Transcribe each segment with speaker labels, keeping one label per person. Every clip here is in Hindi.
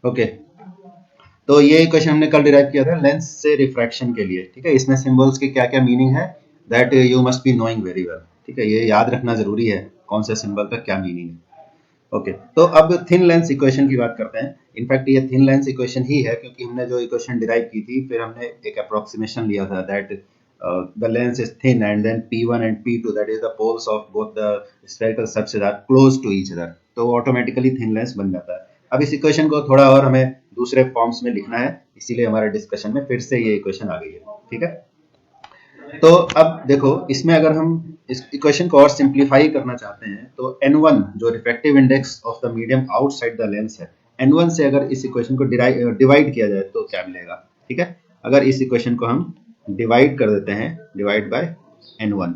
Speaker 1: ओके, तो ये इक्वेशन हमने कल डिराइव किया था लेंस से रिफ्रैक्शन के लिए, ठीक है। इसमें सिंबल्स के क्या क्या मीनिंग है, that you must be knowing very well, ठीक है। ये याद रखना जरूरी है कौन से सिंबल का क्या मीनिंग है। ओके, तो अब थिन लेंस इक्वेशन की बात करते हैं। इनफैक्ट ये थिन लेंस इक्वेशन ही है, क्योंकि हमने जो इक्वेशन डिराइव की थी फिर हमने एक अप्रोक्सीमेशन लिया था that the lens is thin and then P1 and P2 that is the poles of both the spherical surface are close to each other, तो ऑटोमेटिकली थिन लेंस बन जाता है। अब इस इक्वेशन को थोड़ा और हमें दूसरे फॉर्म्स में लिखना है, इसीलिए हमारे डिस्कशन में फिर से ये इक्वेशन आ गई है, ठीक है। तो अब देखो, इसमें अगर हम इस इक्वेशन को और सिंप्लीफाई करना चाहते हैं तो n1 जो refractive index of the medium outside the lens है, n1 से अगर इस इक्वेशन को डिवाइड किया जाए तो क्या मिलेगा, ठीक है। अगर इस इक्वेशन को हम डिवाइड कर देते हैं, डिवाइड बाय n1,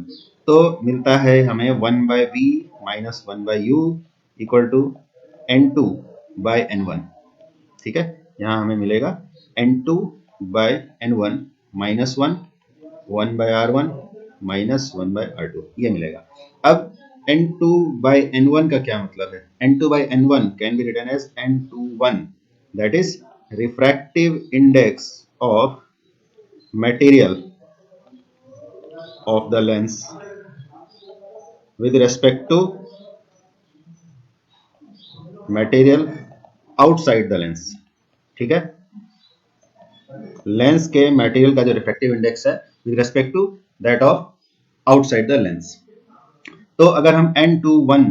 Speaker 1: तो मिलता है हमें 1/v minus 1/u equal to n2 bye n1, ठीक है। यहाँ हमें मिलेगा n2 bye n1 minus 1/r1 minus 1/r2, ये मिलेगा। अब n2 by n1 का क्या मतलब है, n2 by n1 can be written as n21, that is refractive index of material of the lens with respect to material outside the lens, ठीक है। लेंस के मटेरियल का जो रिफ्रैक्टिव इंडेक्स है with respect to that of outside the lens. तो अगर हम n21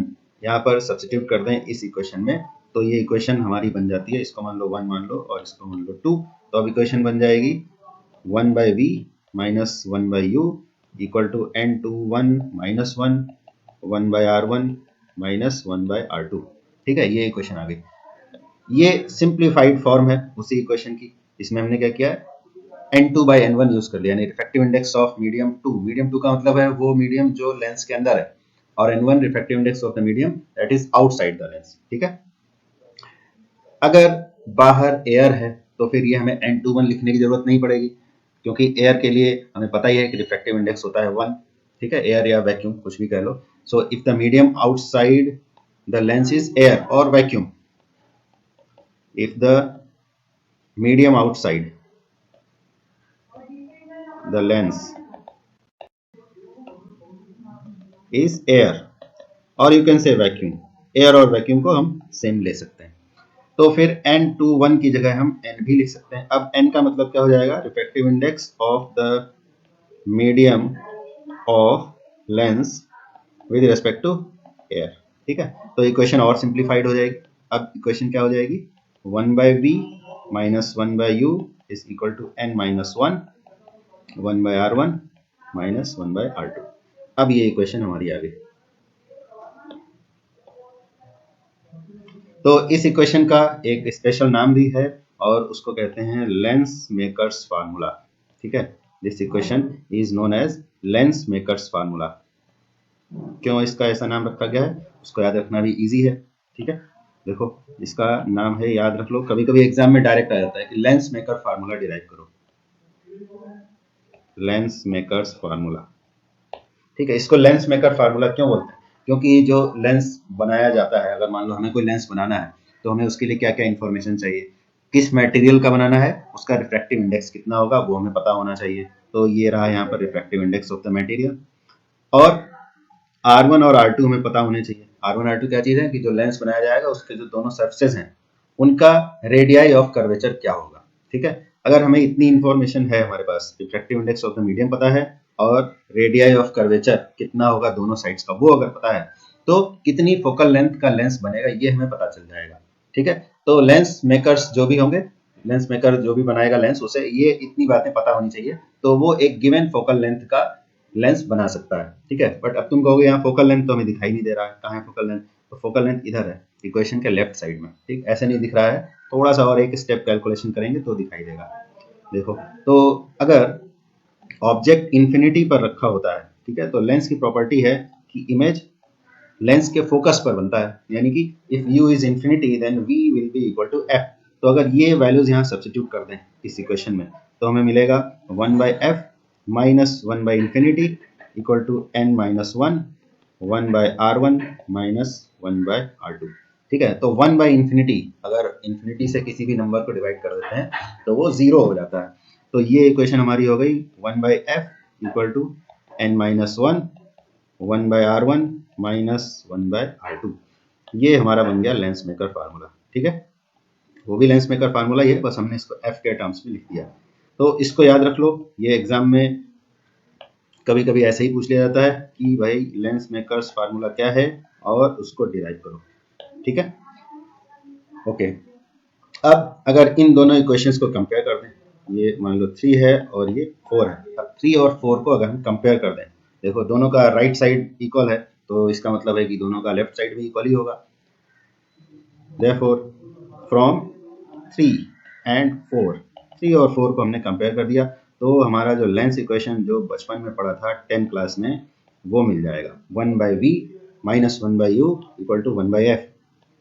Speaker 1: यहाँ पर सब्स्टिट्यूट कर दें इस इक्वेशन में, तो ये इक्वेशन हमारी बन जाती है, इसको मान लो 1 मान लो और इसको मान लो 2, तो अब इक्वेशन बन जाएगी 1/v minus 1/u equal to n21 minus 1/r1 minus 1/r2, ठीक है। ये इक्वेशन आ गई। ये सिंप्लीफाइड फॉर्म है उसी इक्वेशन की। इसमें हमने क्या किया, n2 by n1 यूज कर लिया, यानी refractive index of medium 2, medium 2 का मतलब है वो मीडियम जो लेंस के अंदर है, और n1 refractive index of the medium that is outside the lens, ठीक है। अगर बाहर एयर है तो फिर ये हमें n21 लिखने की जरूरत नहीं पड़ेगी, क्योंकि एयर के लिए हमें पता ही है कि रिफ्रैक्टिव इंडेक्स होता है 1, ठीक है। एयर या वैक्यूम कुछ भी कह लो। So if the medium outside the lens is air और vacuum, if the medium outside the lens is air or you can say vacuum, air और वैक्यूम को हम सेम ले सकते हैं, तो फिर n21 की जगह हम n भी लिख सकते हैं। अब n का मतलब क्या हो जाएगा, refractive index of the medium of lens with respect to air, ठीक है। तो इक्वेशन और सिंप्लीफाइड हो जाएगी। अब इक्वेशन क्या हो जाएगी, 1/v minus 1/u is equal to n minus 1/r1 minus 1/r2। अब ये इक्वेशन हमारी आ गई। तो इस इक्वेशन का एक स्पेशल नाम भी है और उसको कहते हैं लेंस मेकर्स फार्मूला, ठीक है। This equation is known as lens makers formula. क्यों इसका ऐसा नाम रखा गया है, उसको याद रखना भी इजी है, ठीक है। देखो, इसका नाम है, याद रख लो, कभी कभी एग्जाम में डायरेक्ट आ जाता है कि लेंस मेकर फार्मूला डिराइव करो, लेंस मेकर्स फार्मूला, ठीक है। इसको लेंस मेकर फार्मूला क्यों बोलते हैं, क्योंकि जो लेंस बनाया जाता है, अगर मान लो हमें कोई लेंस बनाना है तो हमें उसके लिए क्या क्या इन्फॉर्मेशन चाहिए, किस मटेरियल का बनाना है, उसका रिफ्रैक्टिव इंडेक्स कितना होगा वो हमें पता होना चाहिए। तो ये रहा यहाँ पर refractive index of the material, और R1 और R2 हमें पता होने चाहिए। R1 R2 क्या चीज है कि जो लेंस बनाया जाएगा उसके जो दोनों सरफेसेस हैं उनका रेडियाई ऑफ कर्वेचर क्या होगा, ठीक है। अगर हमें इतनी इंफॉर्मेशन है हमारे पास, refractive index of the medium पता है और रेडियाई ऑफ कर्वेचर कितना होगा दोनों साइड्स का, वो अगर पता है तो कितनी फोकल लेंथ का लेंस बनेगा ये हमें पता चल जाएगा, ठीक है। तो लेंस मेकर्स जो भी होंगे, लेंस मेकर जो भी बनाएगा लेंस, उसे ये इतनी बातें पता होनी चाहिए, तो वो एक गिवन फोकल लेंथ का लेंस बना सकता है, ठीक है। बट अब तुम कहोगे यहाँ फोकल लेंथ तो हमें दिखाई नहीं दे रहा है, कहाँ है फोकल लेंथ, तो फोकल लेंथ इधर है इक्वेशन के लेफ्ट साइड में, ठीक, ऐसे नहीं दिख रहा है, थोड़ा सा और एक स्टेप कैलकुलेशन करेंगे तो दिखाई देगा। देखो, तो अगर ऑब्जेक्ट इंफिनिटी पर रखा होता है, ठीक है, तो लेंस की प्रॉपर्टी है कि इमेज लेंस के फोकस पर बनता है, यानी कि if u is infinity then v will be equal to f। तो अगर ये वैल्यूज यहाँ सब्स्टिट्यूट कर दें इस इक्वेशन में तो हमें मिलेगा 1/f माइनस 1/इंफिनिटी equal to n minus 1 1/r1 minus 1/r2, ठीक है। तो 1/infinity, अगर इन्फिनिटी से किसी भी नंबर को डिवाइड कर देते हैं तो वो 0 हो जाता है। तो ये इक्वेशन हमारी हो गई 1/f equal to n-1 1/r1 minus 1/r2। ये हमारा बन गया लेंस मेकर फार्मूला, ठीक है। वो भी लेंस मेकर फार्मूला ही है, बस हमने इसको f के टर्म्स में लिख दिया। तो इसको याद रख लो, ये एग्जाम में कभी कभी ऐसे ही पूछ लिया जाता है कि भाई लेंस मेकर्स फार्मूला क्या है और उसको डिराइव करो, ठीक है। ओके, अब अगर इन दोनों इक्वेशंस को कंपेयर कर दें, ये मान लो 3 है और ये 4 है। अब 3 और 4 को अगर हम कंपेयर कर दें, देखो दोनों का राइट साइड इक्वल है, तो इसका मतलब है कि दोनों का लेफ्ट साइड भी इक्वल ही होगा। देयरफॉर फ्रॉम 3 एंड 4, 3 और 4 को हमने कंपेयर कर दिया, तो हमारा जो लेंस इक्वेशन जो बचपन में पढ़ा था 10 क्लास में, वो मिल जाएगा 1/v minus 1/u equal to 1/f।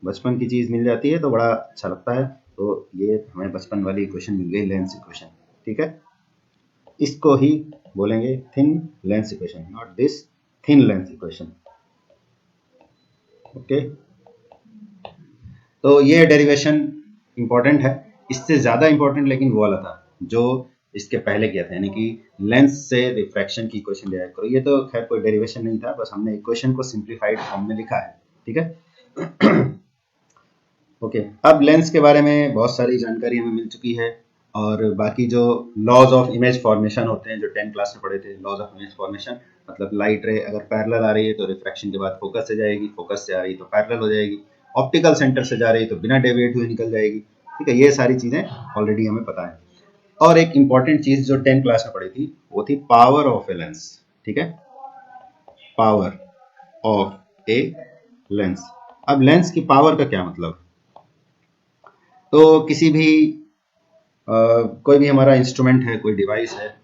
Speaker 1: बचपन की चीज़ मिल जाती है तो बड़ा अच्छा लगता है। तो ये हमें बचपन वाली इक्वेशन मिल गई, लेंस इक्वेशन, ठीक है। इसको ही बोलेंगे thin lens equation, not this thin lens equation, okay. तो ये डेरिवेशन इंपॉर्टेंट है, इससे ज़्यादा इंपॉर्टेंट लेकिन वो वाला था जो इसके पहले किया था, यानी कि लेंस से रिफ्रैक्शन की इक्वेशन डिराइव करो। ये तो खैर कोई डेरिवेशन नहीं था, बस हमने इक्वेशन को सिंप्लीफाइड फॉर्म में लिखा है, ठीक है। ओके, अब लेंस के बारे में बहुत सारी जानकारी हमें मिल चुकी है, और बाकी जो लॉज ऑफ इमेज फॉर्मेशन होते हैं जो 10 क्लास में पढ़े थे, लॉज ऑफ इमेज फॉर्मेशन मतलब लाइट रे अगर पैरेलल आ रही है तो रिफ्रैक्शन के बाद फोकस से जाएगी, फोकस से आ रही तो पैरेलल हो जाएगी, ऑप्टिकल सेंटर से जा रही तो बिना डेविएट हुए निकल जाएगी, ठीक है। ये सारी चीज़ें ऑलरेडी हमें पता है। और एक इंपॉर्टेंट चीज़ जो 10 क्लास में पढ़ी थी वो थी पावर ऑफ ए लेंस, ठीक है, पावर ऑफ ए लेंस। अब लेंस की पावर का क्या मतलब? तो किसी भी कोई भी हमारा इंस्ट्रूमेंट है, कोई डिवाइस है,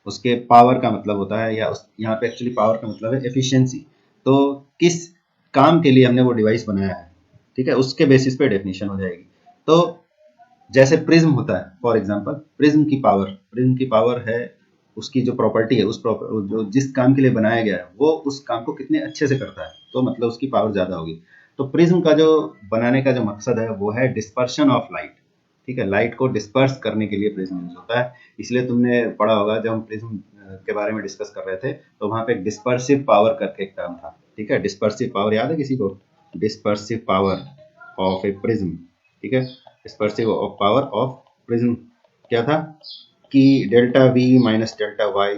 Speaker 1: उसके पावर का मतलब होता है, या यहाँ पे एक्चुअली पावर का मतलब है एफिशिएंसी। तो किस काम के लिए हमने वो डिवाइस बनाया है, ठीक है, उसके बेसिस पे डेफिनेशन हो जाएगी। तो जैसे प्रिज्म होता है, फॉर एग्जांपल प्रिज्म की पावर है, उसकी जो प्रॉपर्टी है, जो जिस काम के लिए बनाया गया है वो उस काम को कितने अच्छे से करता है, तो मतलब उसकी पावर ज़्यादा होगी। तो प्रिज्म का जो बनाने का जो मकसद है वो है डिस्पर्शन ऑफ लाइट, ठीक है, लाइट को डिस्पर्स करने के लिए प्रिज्म यूज होता है। इसलिए तुमने पढ़ा होगा जब हम प्रिज्म के बारे में डिस्कस कर रहे थे तो वहां पे डिस्पर्सिव पावर करके एक टर्म था, ठीक है। डिस्पर्सिव पावर याद है किसी को? Dispersive power of a prism, ठीक है। डिस्पर्सिव पावर ऑफ प्रिज्म क्या था कि delta V minus delta Y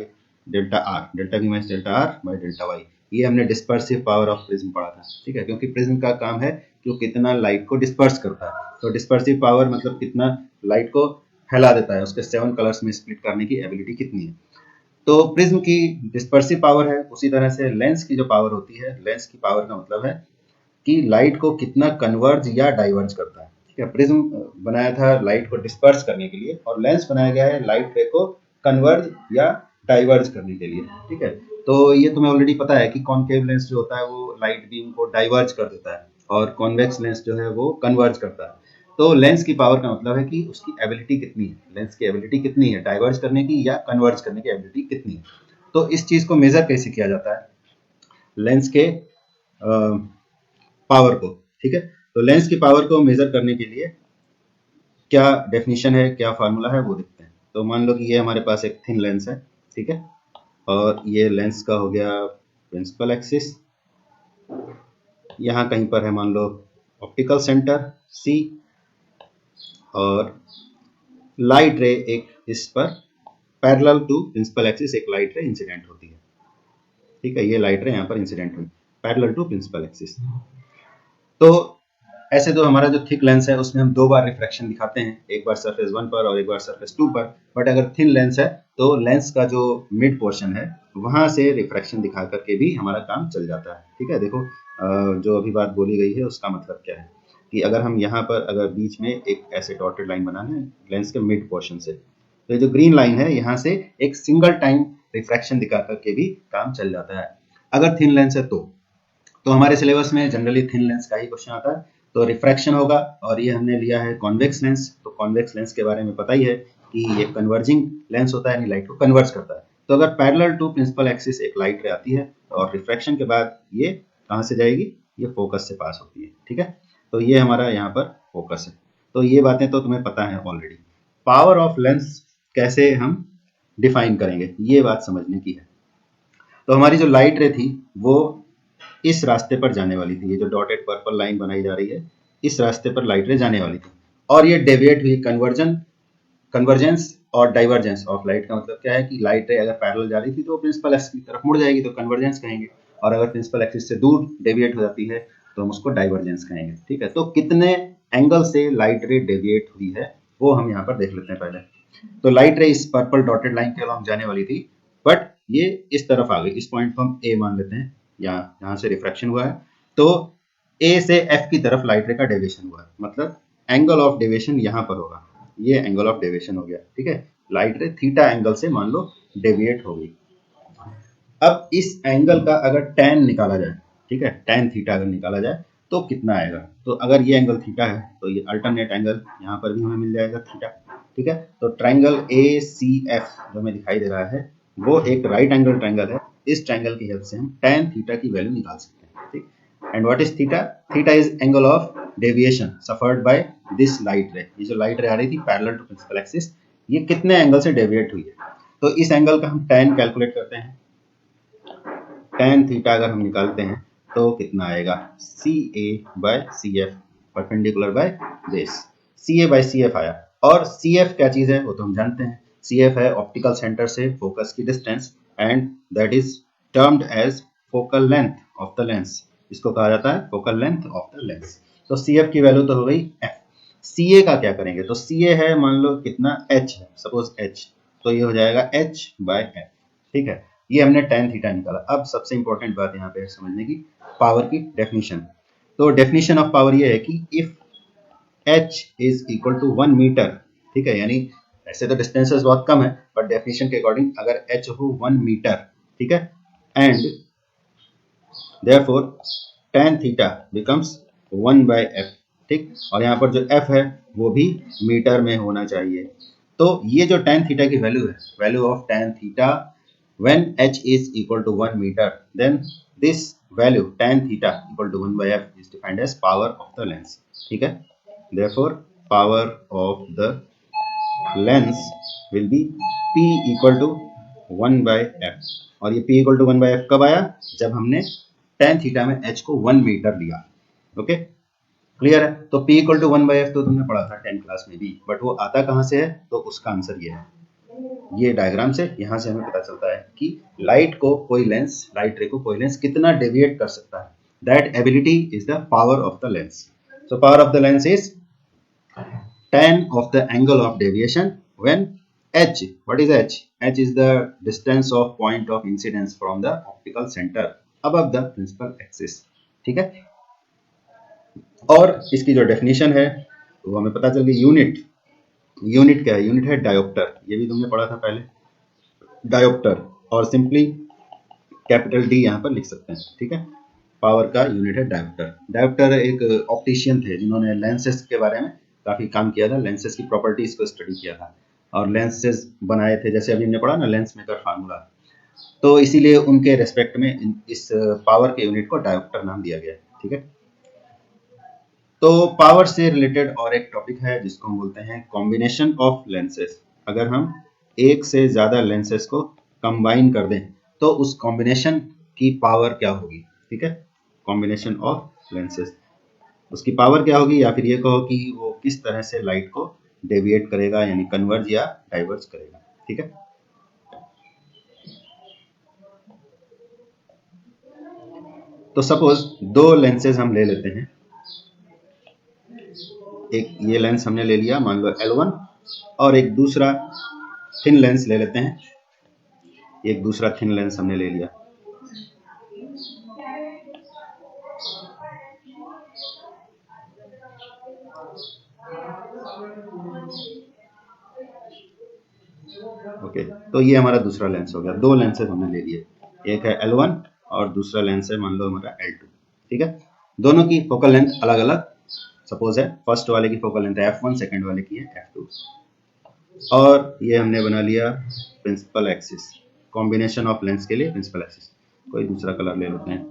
Speaker 1: delta R, delta V minus delta R by delta Y, ये हमने डिस्पर्सिव पावर ऑफ प्रिज्म पढ़ा था, ठीक है। क्योंकि प्रिज्म का काम है कि वो कितना लाइट को डिस्पर्स करता है, तो डिस्पर्सिव पावर मतलब कितना लाइट को फैला देता है, उसके 7 कलर्स में स्प्लिट करने की एबिलिटी कितनी है। तो प्रिज्म की डिस्पर्सिव पावर है, उसी तरह से लेंस की जो पावर होती है, लेंस की पावर का मतलब है कि लाइट को कितना कन्वर्ज या डाइवर्ज करता है, ठीक है। प्रिज्म बनाया था लाइट को डिस्पर्स करने के लिए, और लेंस बनाया गया है लाइट रे को कन्वर्ज या डाइवर्ज करने के लिए, ठीक है। तो ये तुम्हें ऑलरेडी पता है कि कॉनकेव लेंस जो होता है वो लाइट बीम को डाइवर्ज कर देता है, और कॉन्वेक्स लेंस जो है वो कन्वर्ज करता है। तो लेंस की पावर का मतलब है कि उसकी एबिलिटी कितनी है, लेंस की एबिलिटी कितनी है डाइवर्ज करने की या कन्वर्ज करने की एबिलिटी कितनी है। तो इस चीज को मेजर कैसे किया जाता है? लेंस के पावर को, ठीक है। तो लेंस की पावर को मेजर करने के लिए क्या डेफिनेशन है, क्या फार्मूला है, वो देखते हैं। तो मान लो कि ये हमारे पास एक थिन लेंस है, ठीक है, और ये लेंस का हो गया प्रिंसिपल एक्सिस, यहाँ कहीं पर है मान लो ऑप्टिकल सेंटर C, और लाइट रे एक इस पर पैरेलल टू प्रिंसिपल एक्सिस एक लाइट रे इंसिडेंट होती है, ठीक है। ये लाइट रे यहाँ पर इंसिडेंट हुई पैरेलल टू प्रिंसिपल एक्सिस। तो ऐसे तो हमारा जो थिक लेंस है उसमें हम 2 बार रिफ्रैक्शन दिखाते हैं, एक बार सरफेस 1 पर और एक बार सरफेस 2 पर। बट अगर थिन लेंस है तो लेंस का जो मिड पोर्शन है वहां से रिफ्रैक्शन दिखा करके भी हमारा काम चल जाता है, ठीक है। देखो जो अभी बात बोली गई है उसका मतलब क्या है कि अगर हम यहाँ पर अगर बीच में एक ऐसे डॉटेड लाइन बनाना है लेंस के मिड पोर्शन से, तो ये जो ग्रीन लाइन है यहाँ से एक सिंगल टाइम रिफ्रैक्शन दिखा करके भी काम चल जाता है अगर थिन लेंस है तो हमारे सिलेबस में जनरली थिन लेंस का ही क्वेश्चन आता है। तो रिफ्रैक्शन होगा, और ये हमने लिया है कॉन्वेक्स लेंस। तो कॉन्वेक्स लेंस के बारे में पता ही है कि ये कन्वर्जिंग लेंस होता है, यानी लाइट को कन्वर्ज करता है। तो अगर पैरेलल टू प्रिंसिपल एक्सिस एक लाइट रे आती है और रिफ्रैक्शन के बाद ये कहाँ से जाएगी, ये फोकस से पास होती है, ठीक है। तो ये हमारा यहाँ पर फोकस है। तो ये बातें तो तुम्हें पता है ऑलरेडी। पावर ऑफ लेंस कैसे हम डिफाइन करेंगे, ये बात समझने की है। तो हमारी जो लाइट रे थी वो इस रास्ते पर जाने वाली थी, ये जो डॉटेड पर्पल लाइन बनाई जा रही है, इस रास्ते पर लाइट रे जाने वाली थी, और ये डेविएट हुई। कन्वर्जेंस और डाइवर्जेंस ऑफ लाइट का मतलब क्या है कि लाइट रे अगर पैरेलल जा रही थी तो प्रिंसिपल एक्सिस की तरफ मुड़ जाएगी, तो कन्वर्जेंस कहेंगे, और अगर प्रिंसिपल एक्सिस से दूर डेविएट हो जाती है तो हम उसको डाइवर्जेंस कहेंगे। ठीक है, तो कितने एंगल से लाइट रे डेविएट हुई है वो हम यहाँ पर देख लेते हैं पहले। तो लाइट रे इस पर्पल डॉटेड लाइन के अलॉन्ग जाने वाली थी, बट ये इस तरफ आ गई। इस पॉइंट को हम ए मान लेते हैं, यहाँ से रिफ्रैक्शन हुआ है, तो ए से एफ की तरफ लाइट रे का डेविएशन हुआ है, मतलब एंगल ऑफ डेविएशन यहाँ पर होगा, ये एंगल ऑफ डेविएशन हो गया। ठीक है, लाइट रे थीटा एंगल से मान लो डेविएट हो गई। अब इस एंगल का अगर tan निकाला जाए, ठीक है, tan थीटा अगर निकाला जाए तो कितना आएगा। तो अगर ये एंगल थीटा है तो ये अल्टरनेट एंगल यहाँ पर भी हमें मिल जाएगा थीटा। ठीक है, तो ट्रायंगल ACF जो हमें दिखाई दे रहा है वो एक राइट एंगल ट्रायंगल है। इस ट्रायंगल की हेल्प से हम tan थीटा की वैल्यू निकाल सकते हैं। ठीक, and what is theta? Theta is angle of deviation suffered by this light ray. ये जो लाइट रे आ रही थी पैरेलल टू प्रिंसिपल एक्सिस, ये कितने एंगल से डेविएट हुई है, तो इस एंगल का हम tan कैलकुलेट करते हैं। tan थीटा अगर हम निकालते हैं तो कितना आएगा, CA by CF perpendicular by base. CA by CF आया, और CF क्या चीज है वो तो हम जानते हैं, CF है ऑप्टिकल सेंटर से फोकस की distance, and that is termed as focal length of the lens. इसको कहा जाता है focal length of the lens. तो CF की वैल्यू तो हो गई F। CA का क्या करेंगे, तो CA है मान लो कितना H है, सपोज H, तो ये हो जाएगा H बाय F। ठीक है, ये हमने tan थीटा निकाला। अब सबसे इंपॉर्टेंट बात यहाँ पे समझने की, पावर की डेफिनेशन। तो डेफिनेशन ऑफ पावर ये है कि if h is equal to 1 meter, ठीक है, यानी ऐसे तो डिस्टेंसेस बहुत कम है, बट डेफिनेशन के अकॉर्डिंग अगर h हो 1 मीटर, ठीक है, and therefore tan theta becomes 1 by f। ठीक, और यहाँ पर जो f है वो भी मीटर में होना चाहिए। तो ये जो tan थीटा की वैल्यू है, value of tan theta when h is equal to 1 meter, then this value tan theta equal to 1 by f is defined as power of the lens। ठीक है, therefore power of the lens will be P equal to 1 by f। और ये P equal to 1 by f कब आया, जब हमने tan थीटा में h को 1 मीटर लिया। ओके, क्लियर है। तो P equal to 1 by f तो तुमने पढ़ा था 10 क्लास में भी, बट वो आता कहाँ से है, तो उसका आंसर ये है, ये डायग्राम से, यहाँ से हमें पता चलता है कि लाइट को कोई लेंस, लाइट रे को कोई लेंस कितना डेविएट कर सकता है। That ability is the power of the lens. So power of the lens is tan of the angle of deviation when h, what is h? H is the distance of point of incidence from the optical center above the principal axis। ठीक है, और इसकी जो डेफिनेशन है वो हमें पता चल गई। यूनिट, यूनिट क्या है, यूनिट है डायोप्टर, ये भी तुमने पढ़ा था पहले, डायोप्टर, और सिंपली कैपिटल डी यहाँ पर लिख सकते हैं। ठीक है, पावर का यूनिट है डायोप्टर। डायोप्टर एक ऑप्टिशियन थे जिन्होंने लेंसेज के बारे में काफी काम किया था, लेंसेज की प्रॉपर्टीज को स्टडी किया था और लेंसेज बनाए थे, जैसे अभी हमने पढ़ा ना लेंस मेकर फार्मूला, तो इसीलिए उनके रेस्पेक्ट में इस पावर के यूनिट को डायोप्टर नाम दिया गया। ठीक है, तो पावर से रिलेटेड और एक टॉपिक है जिसको हम बोलते हैं कॉम्बिनेशन ऑफ लेंसेज। अगर हम एक से ज्यादा लेंसेज को कंबाइन कर दें तो उस कॉम्बिनेशन की पावर क्या होगी। ठीक है, कॉम्बिनेशन ऑफ लेंसेज, उसकी पावर क्या होगी, या फिर ये कहो कि वो किस तरह से लाइट को डेविएट करेगा, यानी कन्वर्ज या डाइवर्ज करेगा। ठीक है, तो सपोज दो लेंसेज हम ले लेते हैं, एक ये लेंस हमने ले लिया मान लो L1, और एक दूसरा थिन लेंस ले लेते हैं, एक दूसरा थिन लेंस हमने ले लिया। ओके, तो ये हमारा दूसरा लेंस हो गया, दो लेंसेज हमने ले लिए, एक है L1 और दूसरा लेंस है मान लो हमारा L2। ठीक है, दोनों की फोकल लेंथ अलग अलग सपोज है, फर्स्ट वाले की फोकल लेंथ है F1, सेकंड वाले की है F2, और ये हमने बना लिया principal axis, combination of lens के लिए प्रिंसिपल एक्सिस। कोई दूसरा कलर ले लेते हैं,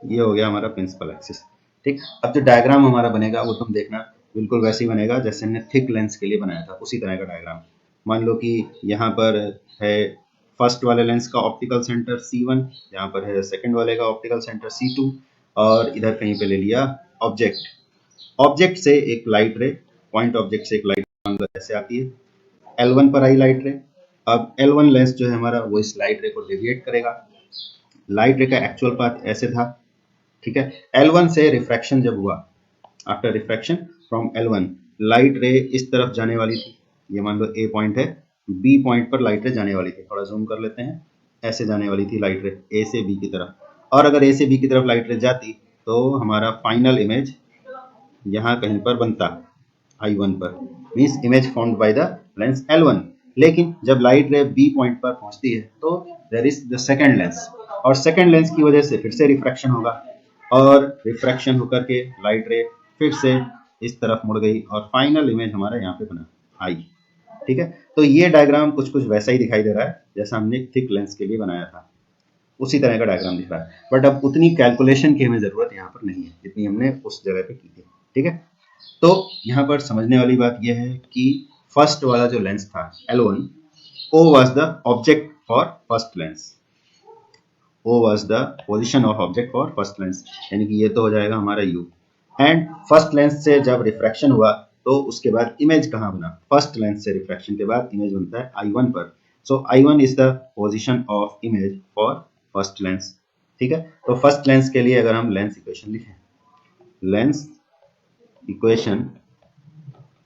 Speaker 1: ये हो गया हमारा प्रिंसिपल एक्सिस। ठीक, अब जो डायग्राम हमारा बनेगा वो तुम देखना बिल्कुल वैसे ही बनेगा जैसे हमने थिक लेंस के लिए बनाया था, उसी तरह का डायग्राम। मान लो कि यहाँ पर है फर्स्ट वाले लेंस का ऑप्टिकल सेंटर C1, यहाँ पर है सेकंड वाले का ऑप्टिकल सेंटर C2, और इधर कहीं पे ले लिया ऑब्जेक्ट। ऑब्जेक्ट से एक लाइट रे, पॉइंट ऑब्जेक्ट से एक लाइट मान लो ऐसे आती है, L1 पर आई लाइट रे। अब L1 लेंस जो है हमारा वो इस लाइट रे को डेविएट करेगा। लाइट रे का एक्चुअल पाथ ऐसे था, ठीक है। L1 से रिफ्रैक्शन जब हुआ, after refraction from L1 light रे इस तरफ जाने वाली थी, ये मान लो A पॉइंट है, B पॉइंट पर लाइट रे जाने वाली थी, थोड़ा जूम कर लेते हैं, ऐसे जाने वाली थी लाइट रे A से B की तरफ। और अगर A से B की तरफ लाइट रे जाती तो हमारा फाइनल इमेज यहाँ कहीं पर बनता I1 पर, means image formed by the lens L1। लेकिन जब लाइट रे B पॉइंट पर पहुंचती है तो there is the second lens, और सेकंड लेंस की वजह से फिर से रिफ्रैक्शन होगा, और रिफ्रैक्शन होकर के लाइट रे फिर से इस तरफ मुड़ गई, और फाइनल इमेज हमारा यहाँ पे बना I। ठीक है, तो ये डायग्राम कुछ कुछ वैसा ही दिखाई दे रहा है जैसा हमने थिक लेंस के लिए बनाया था, उसी तरह का डायग्राम दिख रहा है। बट अब उतनी कैलकुलेशन की हमें जरूरत यहाँ पर नहीं है जितनी हमने उस जगह पे की थी। ठीक है, तो यहाँ पर समझने वाली बात यह है कि फर्स्ट वाला जो लेंस था L1, O was the object for first lens, O was the position of object for first lens, यानी कि ये तो हो जाएगा हमारा U। एंड फर्स्ट लेंस से जब रिफ्रैक्शन हुआ तो उसके बाद इमेज कहाँ बना, फर्स्ट लेंस से रिफ्रैक्शन के बाद इमेज बनता है I1 पर। सो I1 is the position of image for first lens. ठीक है, तो फर्स्ट लेंस के लिए अगर हम लेंस इक्वेशन लिखें, lens equation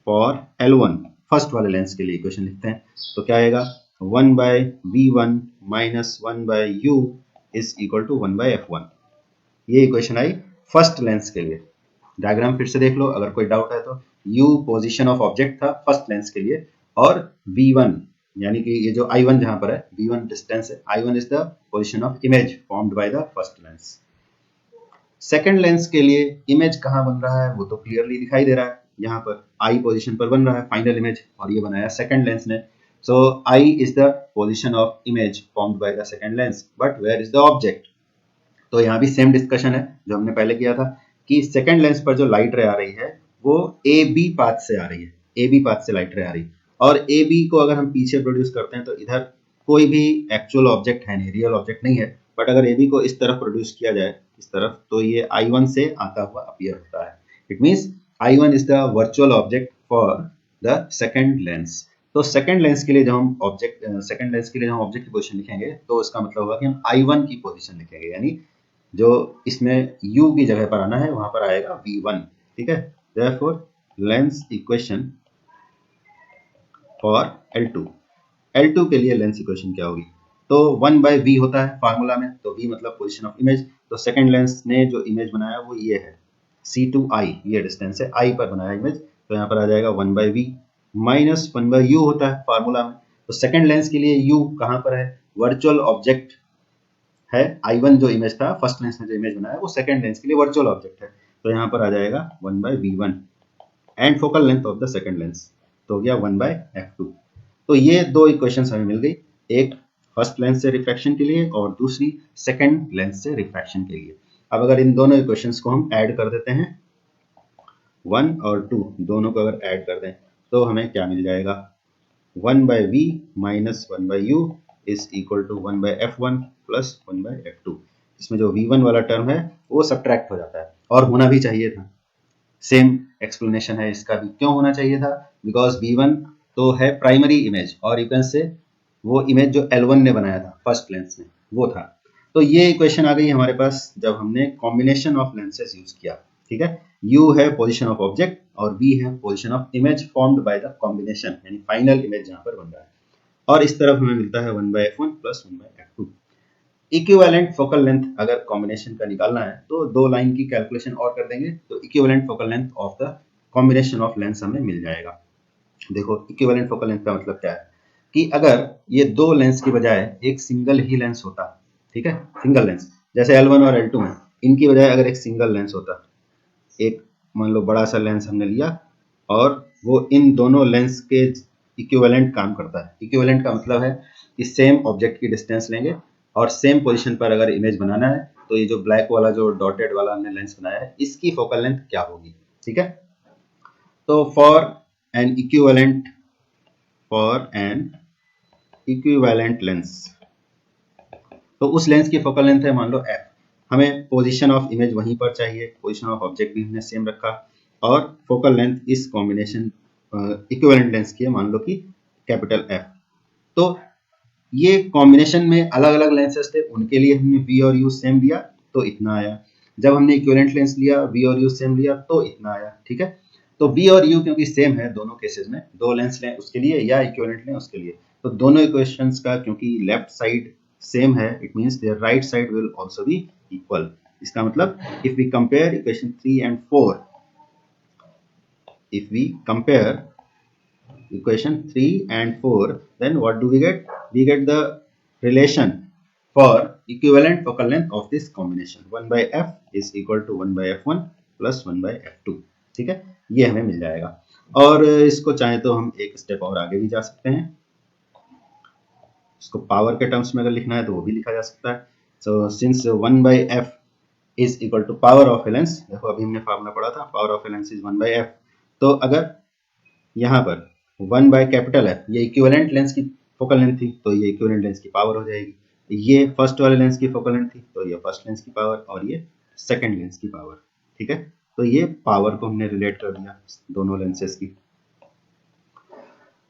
Speaker 1: for L1, first वाले लेंस के लिए इक्वेशन लिखते हैं, तो क्या आएगा 1/V1 minus 1/U is equal to 1/F1। ये इक्वेशन आई फर्स्ट लेंस के लिए। डायग्राम फिर से देख लो अगर कोई डाउट है तो। U पोजीशन ऑफ ऑब्जेक्ट था फर्स्ट लेंस के लिए, और V1 यानी कि ये जो I1 जहां पर है, V1 डिस्टेंस है, I1 is the position of image formed by the first lens. Second lens के लिए इमेज कहाँ बन रहा है वो तो क्लियरली दिखाई दे रहा है, यहाँ पर I पोजीशन पर बन रहा है फाइनल इमेज, और ये बनाया सेकंड लेंस ने। So I is the position of image formed by the second lens, but where is the object. तो यहाँ भी सेम डिस्कशन है जो हमने पहले किया था कि सेकंड लेंस पर जो लाइट रे आ रही है वो AB पाथ से आ रही है, AB पाथ से लाइट रे आ रही है, और AB को अगर हम पीछे प्रोड्यूस करते हैं तो इधर कोई भी एक्चुअल ऑब्जेक्ट है नहीं, रियल ऑब्जेक्ट नहीं है, बट अगर AB को इस तरफ प्रोड्यूस किया जाए इस तरफ तो ये I1 से आता हुआ अपीयर होता है। It means I1 is the virtual object for the second lens. तो सेकंड लेंस के लिए जब हम ऑब्जेक्ट की पोजीशन लिखेंगे तो इसका मतलब होगा कि हम I1 की पोजीशन लिखेंगे, यानी जो इसमें U की जगह पर आना है वहां पर आएगा V1। ठीक है, therefore lens equation for L2 के लिए लेंस इक्वेशन क्या होगी, तो 1/V होता है फार्मूला में, तो V मतलब पोजीशन ऑफ इमेज, तो सेकंड लेंस ने जो इमेज बनाया वो ये है C2I, ये डिस्टेंस है I पर बनाया इमेज, तो यहाँ पर आ जाएगा 1/V माइनस 1/U होता है फार्मूला में। तो सेकंड लेंस के लिए U कहाँ पर है, वर्चुअल ऑब्जेक्ट है, I1 जो इमेज था फर्स्ट लेंस ने जो इमेज बनाया वो सेकंड लेंस के लिए वर्चुअल ऑब्जेक्ट है, तो यहाँ पर आ जाएगा 1/V1 and focal length of the second lens, तो हो गया 1/F2। तो ये दो इक्वेशंस हमें मिल गई, एक फर्स्ट लेंस से रिफ्रैक्शन के लिए और दूसरी सेकंड लेंस से रिफ्रैक्शन के लिए। अब अगर इन दोनों इक्वेशंस को हम ऐड कर देते हैं, 1 और 2 दोनों को अगर ऐड कर दें तो हमें क्या मिल जाएगा, 1/V minus 1/U is equal to 1/F1 plus 1/F2। इसमें जो V1 वाला टर्म है वो सब्ट्रैक्ट हो जाता है, और होना भी चाहिए था। सेम एक्सप्लेनेशन है इसका भी, क्यों होना चाहिए था, बिकॉज V1 तो है प्राइमरी इमेज, और यू कैन से वो इमेज जो L1 ने बनाया था फर्स्ट लेंस में वो था। तो ये इक्वेशन आ गई हमारे पास जब हमने कॉम्बिनेशन ऑफ लेंसेज यूज किया। ठीक है, U है पोजीशन ऑफ ऑब्जेक्ट और V है position of image formed by the combination, यानी फाइनल इमेज जहां पर बन रहा है, और इस तरफ हमें मिलता है 1/F1 plus 1/F2। Equivalent focal length अगर कॉम्बिनेशन का निकालना है तो दो लाइन की कैलकुलेशन और कर देंगे, तो equivalent focal length of the combination of lens हमें मिल जाएगा। देखो इक्विवेलेंट फोकल लेंथ का मतलब क्या है कि अगर ये दो लेंस की बजाय एक सिंगल ही लेंस होता, ठीक है, सिंगल लेंस जैसे L1 और L2 है, इनकी बजाय अगर एक सिंगल लेंस होता, एक मान लो बड़ा सा लेंस हमने लिया और वो इन दोनों लेंस के इक्विवेलेंट काम करता है। इक्विवेलेंट का मतलब है कि सेम ऑब्जेक्ट की डिस्टेंस लेंगे और सेम पोजीशन पर अगर इमेज बनाना है तो ये जो ब्लैक वाला जो डॉटेड वाला हमने लेंस बनाया है इसकी फोकल लेंथ क्या होगी, ठीक है। तो फॉर एन इक्विवेलेंट लेंस, तो उस लेंस की फोकल लेंथ है मान लो f, हमें पोजीशन ऑफ इमेज वहीं पर चाहिए, पोजीशन ऑफ ऑब्जेक्ट भी हमने सेम रखा, और फोकल लेंथ इस कॉम्बिनेशन इक्विवेलेंट लेंस की है मान लो कि कैपिटल F। तो ये कॉम्बिनेशन में अलग अलग लेंसेस थे, उनके लिए हमने V और U सेम लिया तो इतना आया। जब हमने इक्विवेलेंट लेंस लिया, V और U सेम लिया तो इतना आया, ठीक है। तो V और U क्योंकि सेम है दोनों केसेस में, दो लेंस लें उसके लिए या इक्विवेलेंट लें उसके लिए, तो दोनों इक्वेशंस का क्योंकि लेफ्ट साइड सेम है, it means there right side will also be equal. इसका मतलब if we compare equation 3 and 4, if we compare equation 3 and 4, then what do we get? We get the relation for equivalent focal length of this combination, 1 by f is equal to 1 by f1 plus 1 by f2, ठीक है, ये हमें मिल जाएगा। और इसको चाहे तो हम एक स्टेप और आगे भी जा सकते हैं, इसको पावर के टर्म्स में अगर लिखना है तो वो भी लिखा जा सकता है। So since 1 by f is equal to power of a lens, देखो अभी हमने फार्मूला पढ़ा था, power of a lens is 1 by f, तो अगर यहाँ पर 1 by कैपिटल F ये इक्विवेलेंट लेंस की फोकल लेंथ थी तो ये इक्विवेलेंट लेंस की पावर हो जाएगी, ये फर्स्ट वाले लेंस की फोकल लेंथ थी तो ये फर्स्ट लेंस की पावर, और ये सेकंड लेंस की पावर, ठीक है। तो ये पावर को हमने रिलेट कर दिया दोनों लेंसेस की।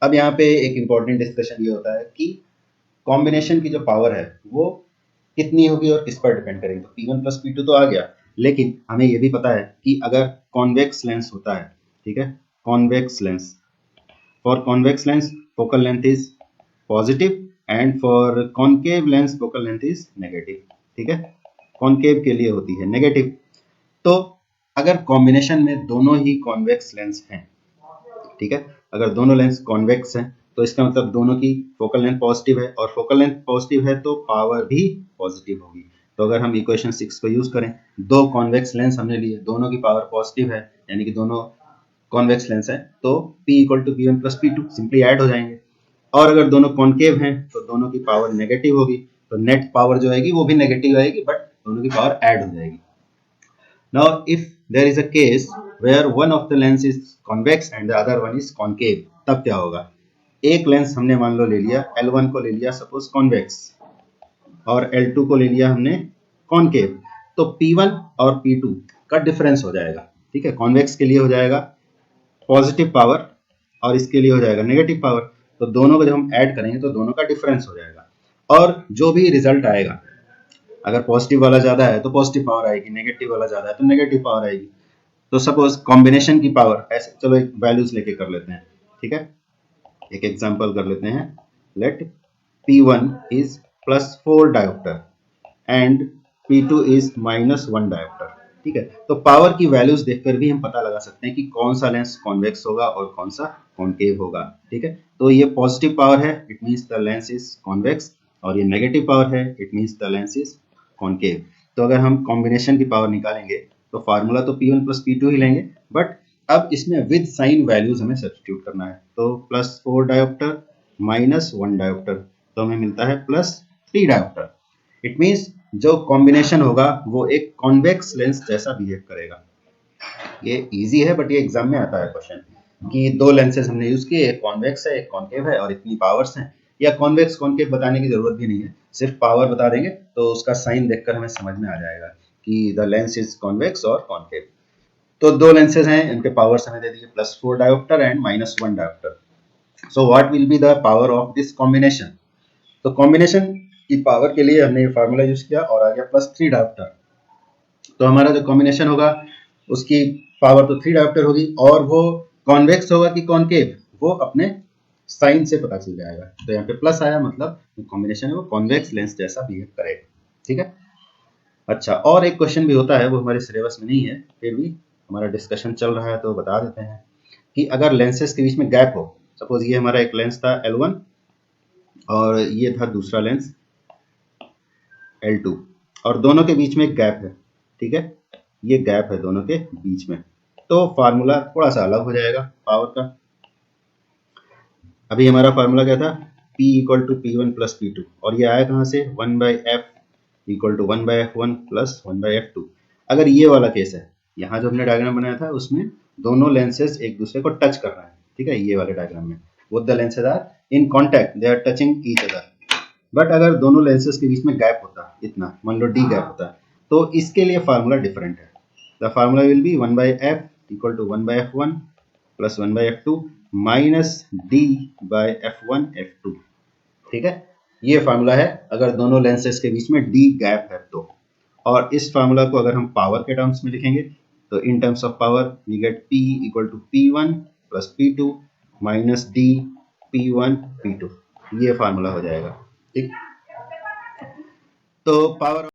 Speaker 1: अब यहाँ पे एक इंपॉर्टेंट डिस्कशन ये होता है कि कॉम्बिनेशन की जो पावर है वो कितनी होगी और किस पर डिपेंड करेगी। तो P1 प्लस P2 तो आ गया, लेकिन हमें ये भी पता है कि अगर कॉन्वेक्स लेंस होता है, ठीक है, convex lens, for convex lens focal length is positive and for concave lens focal length is negative, ठीक है, कॉन्केव के लिए होती है नेगेटिव। तो अगर कॉम्बिनेशन में दोनों ही कॉन्वेक्स लेंस हैं, ठीक है, अगर दोनों लेंस कॉन्वेक्स हैं तो इसका मतलब दोनों की फोकल लेंथ पॉजिटिव है, और फोकल लेंथ पॉजिटिव है तो पावर भी पॉजिटिव होगी। तो अगर हम इक्वेशन 6 को यूज करें, दो कॉन्वेक्स लेंस हमने लिए, दोनों की पावर पॉजिटिव है यानी कि दोनों कॉन्वेक्स लेंस है, तो P equal to P1 plus P2 simply add हो जाएंगे। और अगर दोनों कॉन्केव हैं तो दोनों की पावर नेगेटिव होगी, तो नेट पावर जो आएगी वो भी नेगेटिव आएगी, बट दोनों की पावर ऐड हो जाएगी। Now if there is a case where one of the lens is convex and the other one is concave, तब क्या होगा? एक लेंस हमने मान लो ले लिया, L1 को ले लिया सपोज कॉन्वेक्स और L2 को ले लिया हमने कॉन्केव, तो P1 और P2 का डिफरेंस हो जाएगा, ठीक है, कॉन्वेक्स के लिए हो जाएगा पॉजिटिव पावर और इसके लिए हो जाएगा नेगेटिव पावर, तो दोनों को जब हम ऐड करेंगे तो दोनों का डिफरेंस हो जाएगा, और जो भी रिजल्ट आएगा, अगर पॉजिटिव वाला ज्यादा है तो पॉजिटिव पावर आएगी, नेगेटिव वाला ज्यादा है तो नेगेटिव पावर आएगी। तो सपोज कॉम्बिनेशन की पावर ऐसे, चलो एक वैल्यूज लेके कर लेते हैं, ठीक है, एक एग्जांपल कर लेते हैं, let P1 is +4 dioptre and P2 is -1 dioptre, ठीक है। तो पावर की वैल्यूज देखकर भी हम पता लगा सकते हैं कि कौन सा लेंस कॉन्वेक्स होगा और कौन सा कॉन्केव होगा, ठीक है। तो ये पॉजिटिव पावर है, it means the lens is convex, और ये नेगेटिव पावर है, it means the lens is concave. तो अगर हम कॉम्बिनेशन की पावर निकालेंगे तो फार्मूला तो P1 प्लस P2 ही लेंगे, बट अब इसमें विद साइन वैल्यूज हमें सब्स्टिट्यूट करना है, तो +4 डायोप्टर -1 डायोप्टर, तो हमें मिलता है +3 डायोप्टर। इट मींस जो कॉम्बिनेशन होगा वो एक कॉन्वेक्स लेंस जैसा बिहेव करेगा। ये इजी है बट ये एग्जाम में आता है क्वेश्चन कि दो लेंसेज हमने यूज किए, एक कॉन्वेक्स है एक कॉन्केव है और इतनी पावर्स हैं, या कॉन्वेक्स कॉन्केव बताने की जरूरत भी नहीं है, सिर्फ पावर बता देंगे तो उसका साइन देखकर हमें समझ में आ जाएगा कि द लेंस इज कॉन्वेक्स और कॉन्केव। तो दो लेंसेज हैं, इनके पावर्स हमें दे दिए +4 dioptre and -1 dioptre. So what will be the power of this combination? तो कॉम्बिनेशन की पावर के लिए हमने ये फार्मूला यूज किया और आ गया +3 डायोप्टर। तो हमारा जो कॉम्बिनेशन होगा उसकी पावर तो 3 डायोप्टर होगी, और वो कॉन्वेक्स होगा कि कॉन्केव वो अपने साइन से पता चल जाएगा। तो यहाँ पे प्लस आया, मतलब कॉम्बिनेशन है वो कॉन्वेक्स लेंस जैसा बिहेव करेगा, ठीक है। अच्छा, और एक क्वेश्चन भी होता है, वो हमारे सिलेबस में नहीं है, फिर भी हमारा डिस्कशन चल रहा है तो बता देते हैं कि अगर लेंसेज के बीच में गैप हो, सपोज ये हमारा एक लेंस था L1 और ये था दूसरा लेंस L2, और दोनों के बीच में एक गैप है, ठीक है, ये गैप है दोनों के बीच में, तो फार्मूला थोड़ा सा अलग हो जाएगा पावर का। अभी हमारा फार्मूला क्या था, P equal to P1 plus P2, और ये आया कहाँ से, 1 by F equal to 1/f1 plus 1/f2। अगर ये वाला केस है, यहाँ जो हमने डायग्राम बनाया था उसमें दोनों लेंसेज एक दूसरे को टच कर रहे हैं, ठीक है, ये वाले डायग्राम में both the lenses are in contact, they are touching each other. But अगर दोनों लेंसेज के बीच में गैप होता इतना, मान लो डी गैप होता, तो इसके लिए फार्मूला डिफरेंट है। The formula will be 1/f equal to 1/f1 plus 1/f2 minus D by f1 f2, ठीक है। ये फार्मूला है अगर दोनों लेंसेज के बीच में डी गैप है तो। और इस फार्मूला को अगर हम पावर के टर्म्स में लिखेंगे तो in terms of power we get P equal to P1 plus P2 minus D P1 P2, ये फार्मूला हो जाएगा, ठीक। तो पावर